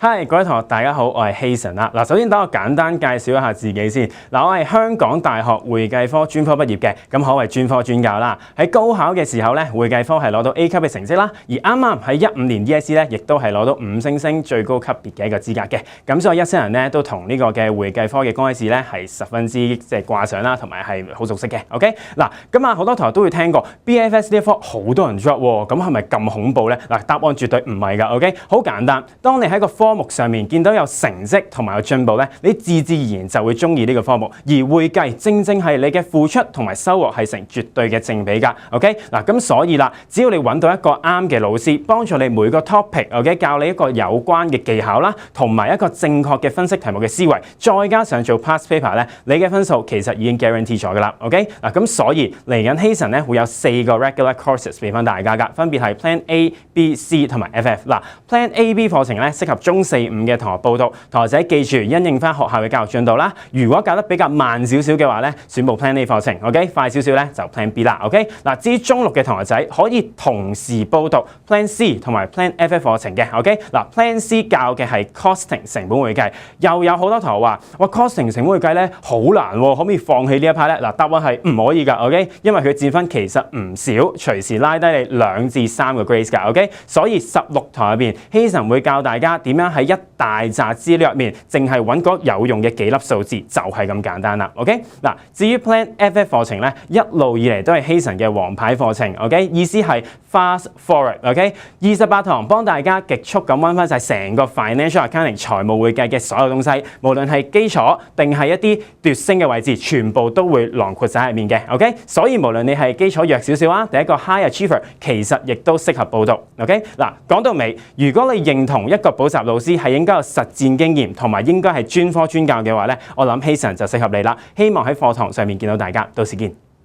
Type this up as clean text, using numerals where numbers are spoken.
Hi， 各位同學，大家好，我係希神啦。首先等我簡單介紹一下自己先。我係香港大學會計科專科畢業嘅，咁可謂專科專教啦。喺高考嘅時候咧，會計科係攞到 A 級嘅成績啦。而啱啱喺15年 DSE 咧，亦都係攞到5星星最高級別嘅一個資格嘅。咁所以一些人咧都同呢個嘅會計科嘅公開試咧係十分之掛上啦，同埋係好熟悉嘅。OK， 嗱，咁啊好多同學都會聽過 BFS 呢一科好多人 drop 喎，咁係咪咁恐怖咧？嗱，答案絕對唔係㗎。OK， 好簡單，當你喺個科目上面見到有成績同埋有進步咧，你自然就會中意呢個科目。而會計正係你嘅付出同埋收穫係成絕對嘅正比㗎。OK， 嗱，咁所以啦，只要你揾到一個啱嘅老師，幫助你每個 topic，OK， 教你一個有關嘅技巧啦，同埋一個正確嘅分析題目嘅思維，再加上做 past paper 咧，你嘅分數其實已經 guarantee 咗㗎啦。OK， 嗱，咁所以嚟緊希神咧會有4個 regular courses 俾翻大家㗎，分別係 Plan A、B、C 同埋 FF。嗱，Plan A、B 課程咧適合中4、5嘅同學報讀，同學仔記住因應翻學校嘅教育進度啦。如果教得比較慢少少嘅話咧，選部 Plan A 課程 ，OK， 快少少咧就 Plan B 啦 ，OK。嗱，至於中6嘅同學仔可以同時報讀 Plan C 同埋 Plan FF 課程嘅 ，OK。嗱，Plan C 教嘅係 costing 成本會計，又有好多同學話，哇 costing 成本會計咧好難喎，可唔可以放棄呢一 part 咧？嗱，答案係唔可以㗎 ，OK， 因為佢佔分其實唔少，隨時拉低你2至3個 grade 㗎 ，OK。所以16堂入邊，希神會教大家點樣喺一大紮資料入面，淨係揾嗰有用嘅幾粒數字，就係咁簡單啦。OK， 嗱，至於 Plan FF 課程咧，一路以嚟都係希神嘅王牌課程。OK， 意思係 fast forward。OK， 28堂幫大家極速咁溫翻晒成個 financial accounting 財務會計嘅所有東西，無論係基礎定係一啲奪升嘅位置，全部都會囊括晒入面嘅。OK， 所以無論你係基礎弱少少啊，第一個 high achiever， 其實亦都適合報讀。OK， 嗱，講到尾，如果你認同一個補習老師係應該有實戰經驗，同埋應該係專科專教嘅話咧，我諗希神就適合你啦。希望喺課堂上面見到大家，到時見。